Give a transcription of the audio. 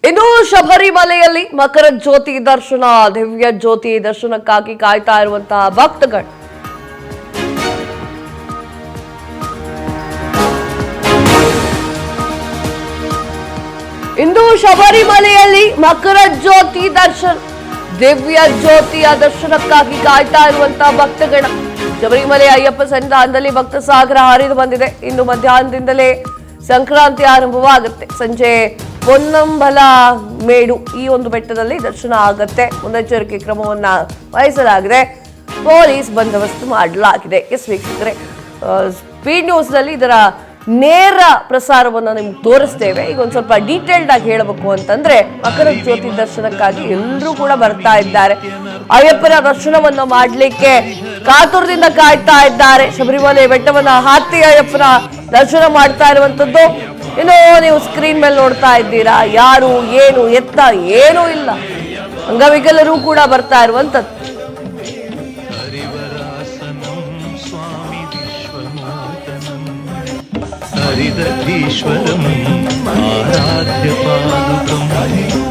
ಇನ್ನು ಶಬರಿಮಲೆಯಲ್ಲಿ ಮಕರ ಜ್ಯೋತಿ ದರ್ಶನ, ದಿವ್ಯ ಜ್ಯೋತಿ ದರ್ಶನಕ್ಕಾಗಿ ಕಾಯ್ತಾ ಇರುವಂತಹ ಭಕ್ತಗಳು. ಇಂದು ಶಬರಿಮಲೆಯಲ್ಲಿ ಮಕರ ಜ್ಯೋತಿ ದರ್ಶನ, ದಿವ್ಯ ಜ್ಯೋತಿಯ ದರ್ಶನಕ್ಕಾಗಿ ಕಾಯ್ತಾ ಇರುವಂತಹ ಭಕ್ತಗಣ. ಶಬರಿಮಲೆ ಅಯ್ಯಪ್ಪ ಸನ್ನಿಧಾನದಲ್ಲಿ ಭಕ್ತ ಸಾಗರ ಹರಿದು ಬಂದಿದೆ. ಇನ್ನು ಮಧ್ಯಾಹ್ನದಿಂದಲೇ ಸಂಕ್ರಾಂತಿ ಆರಂಭವಾಗುತ್ತೆ. ಸಂಜೆ ಪೊನ್ನಂಬಲ ಮೇಡು ಈ ಒಂದು ಬೆಟ್ಟದಲ್ಲಿ ದರ್ಶನ ಆಗುತ್ತೆ. ಮುನ್ನೆಚ್ಚರಿಕೆ ಕ್ರಮವನ್ನ ವಹಿಸಲಾಗಿದೆ. ಪೊಲೀಸ್ ಬಂದೋಬಸ್ತ್ ಮಾಡಲಾಗಿದೆ. ಎಸ್ ವೀಕ್ಷಕರೇ, ಸ್ಪೀಡ್ ನ್ಯೂಸ್ ನಲ್ಲಿ ಇದರ ನೇರ ಪ್ರಸಾರವನ್ನು ನಿಮ್ಗೆ ತೋರಿಸ್ತೇವೆ. ಈಗ ಒಂದು ಸ್ವಲ್ಪ ಡೀಟೇಲ್ಡ್ ಆಗಿ ಹೇಳಬೇಕು ಅಂತಂದ್ರೆ, ಮಕರ ಜ್ಯೋತಿ ದರ್ಶನಕ್ಕಾಗಿ ಎಲ್ಲರೂ ಕೂಡ ಬರ್ತಾ ಇದ್ದಾರೆ. ಅಯ್ಯಪ್ಪನ ದರ್ಶನವನ್ನ ಮಾಡ್ಲಿಕ್ಕೆ ಕಾತುರದಿಂದ ಕಾಯ್ತಾ ಇದ್ದಾರೆ. ಶಬರಿಮಲೆ ಬೆಟ್ಟವನ್ನ ಹತ್ತಿ ಅಯ್ಯಪ್ಪನ ದರ್ಶನ ಮಾಡ್ತಾ ಇರುವಂತದ್ದು. ಇನ್ನು ನೀವು ಸ್ಕ್ರೀನ್ ಮೇಲೆ ನೋಡ್ತಾ ಇದ್ದೀರಾ, ಯಾರು ಏನು ಎತ್ತ ಏನೂ ಇಲ್ಲ, ಅಂಗವಿಕಲರು ಕೂಡ ಬರ್ತಾ ಇರುವಂತದ್ದು. हरिदधीश्वरम् आराध्य पादुकम्